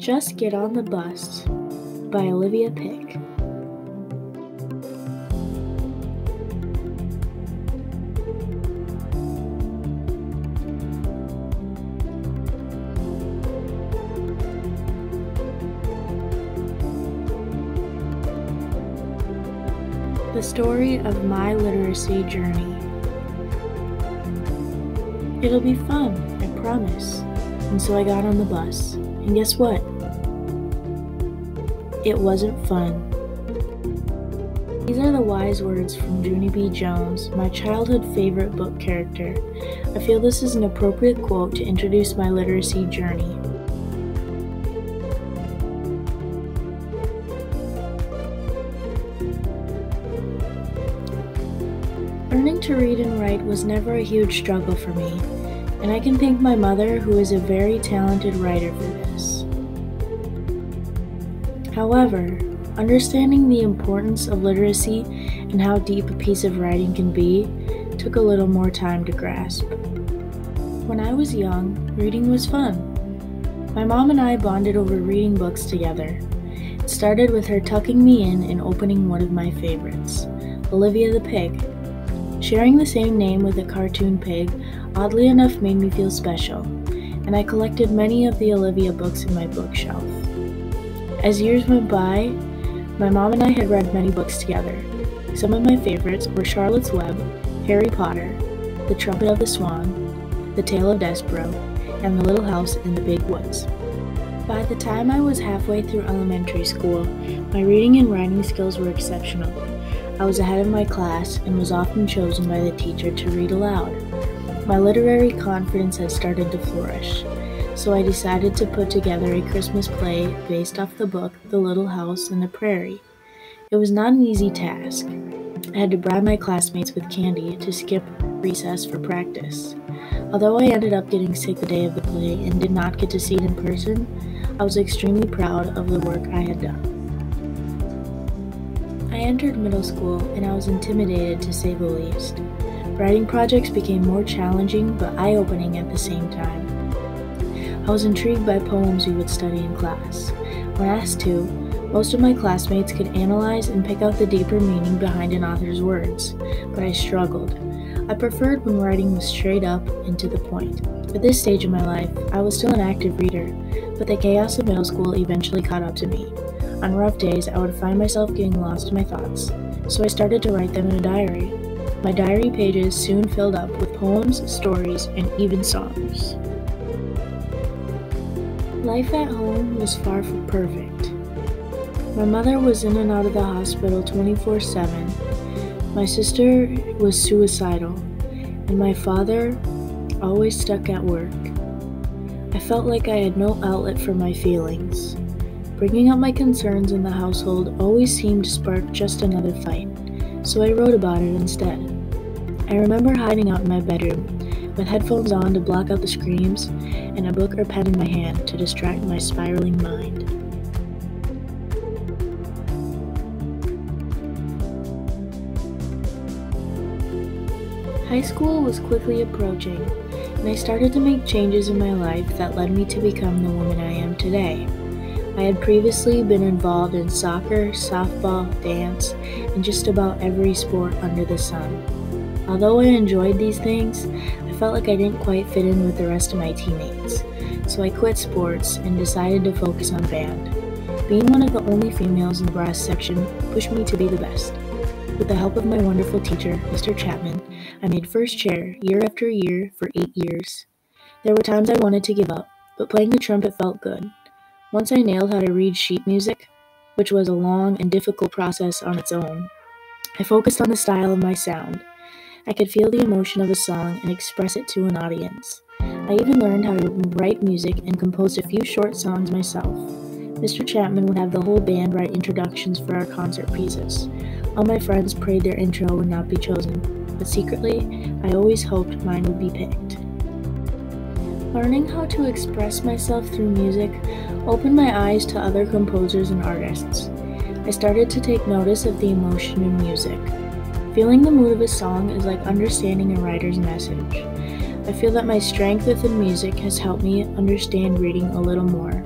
Just Get on the Bus by Olivia Pick. The story of my literacy journey. It'll be fun, I promise. And so I got on the bus. And guess what? It wasn't fun. These are the wise words from Junie B. Jones, my childhood favorite book character. I feel this is an appropriate quote to introduce my literacy journey. Learning to read and write was never a huge struggle for me, and I can thank my mother, who is a very talented writer, for this. However, understanding the importance of literacy and how deep a piece of writing can be took a little more time to grasp. When I was young, reading was fun. My mom and I bonded over reading books together. It started with her tucking me in and opening one of my favorites, Olivia the Pig. Sharing the same name with a cartoon pig oddly enough made me feel special, and I collected many of the Olivia books in my bookshelf. As years went by, my mom and I had read many books together. Some of my favorites were Charlotte's Web, Harry Potter, The Trumpet of the Swan, The Tale of Despereaux, and The Little House in the Big Woods. By the time I was halfway through elementary school, my reading and writing skills were exceptional. I was ahead of my class and was often chosen by the teacher to read aloud. My literary confidence had started to flourish, so I decided to put together a Christmas play based off the book The Little House in the Prairie. It was not an easy task. I had to bribe my classmates with candy to skip recess for practice. Although I ended up getting sick the day of the play and did not get to see it in person, I was extremely proud of the work I had done. I entered middle school and I was intimidated, to say the least. Writing projects became more challenging but eye-opening at the same time. I was intrigued by poems we would study in class. When asked to, most of my classmates could analyze and pick out the deeper meaning behind an author's words, but I struggled. I preferred when writing was straight up and to the point. At this stage of my life, I was still an active reader, but the chaos of middle school eventually caught up to me. On rough days, I would find myself getting lost in my thoughts, so I started to write them in a diary. My diary pages soon filled up with poems, stories, and even songs. Life at home was far from perfect. My mother was in and out of the hospital 24/7. My sister was suicidal, and my father always stuck at work. I felt like I had no outlet for my feelings. Bringing up my concerns in the household always seemed to spark just another fight, so I wrote about it instead. I remember hiding out in my bedroom, with headphones on to block out the screams, and a book or pen in my hand to distract my spiraling mind. High school was quickly approaching, and I started to make changes in my life that led me to become the woman I am today. I had previously been involved in soccer, softball, dance, and just about every sport under the sun. Although I enjoyed these things, I felt like I didn't quite fit in with the rest of my teammates, so I quit sports and decided to focus on band. Being one of the only females in the brass section pushed me to be the best. With the help of my wonderful teacher, Mr. Chapman, I made first chair year after year for 8 years. There were times I wanted to give up, but playing the trumpet felt good. Once I nailed how to read sheet music, which was a long and difficult process on its own, I focused on the style of my sound. I could feel the emotion of a song and express it to an audience. I even learned how to write music and composed a few short songs myself. Mr. Chapman would have the whole band write introductions for our concert pieces. All my friends prayed their intro would not be chosen, but secretly, I always hoped mine would be picked. Learning how to express myself through music opened my eyes to other composers and artists. I started to take notice of the emotion in music. Feeling the mood of a song is like understanding a writer's message. I feel that my strength within music has helped me understand reading a little more.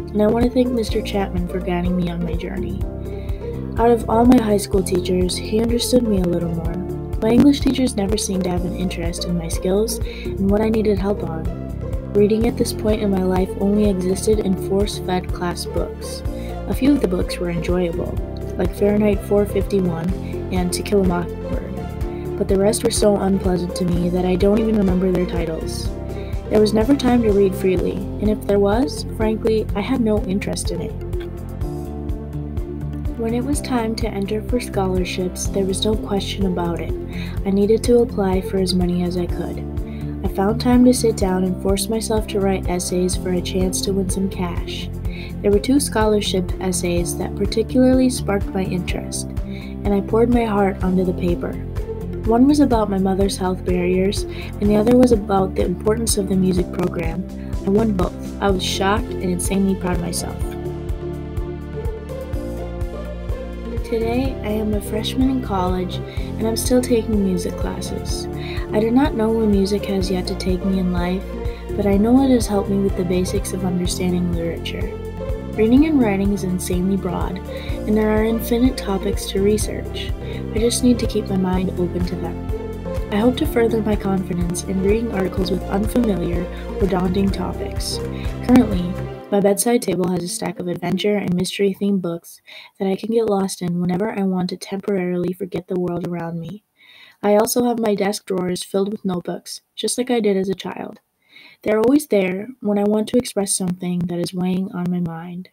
and I want to thank Mr. Chapman for guiding me on my journey. Out of all my high school teachers, he understood me a little more. My English teachers never seemed to have an interest in my skills and what I needed help on. Reading at this point in my life only existed in force-fed class books. A few of the books were enjoyable, like Fahrenheit 451 and To Kill a Mockingbird, but the rest were so unpleasant to me that I don't even remember their titles. There was never time to read freely, and if there was, frankly, I had no interest in it. When it was time to enter for scholarships, there was no question about it. I needed to apply for as many as I could. I found time to sit down and force myself to write essays for a chance to win some cash. There were 2 scholarship essays that particularly sparked my interest, and I poured my heart onto the paper. One was about my mother's health barriers, and the other was about the importance of the music program. I won both. I was shocked and insanely proud of myself. Today, I am a freshman in college, and I'm still taking music classes. I do not know where music has yet to take me in life, but I know it has helped me with the basics of understanding literature. Reading and writing is insanely broad, and there are infinite topics to research. I just need to keep my mind open to them. I hope to further my confidence in reading articles with unfamiliar or daunting topics. Currently, my bedside table has a stack of adventure and mystery-themed books that I can get lost in whenever I want to temporarily forget the world around me. I also have my desk drawers filled with notebooks, just like I did as a child. They're always there when I want to express something that is weighing on my mind.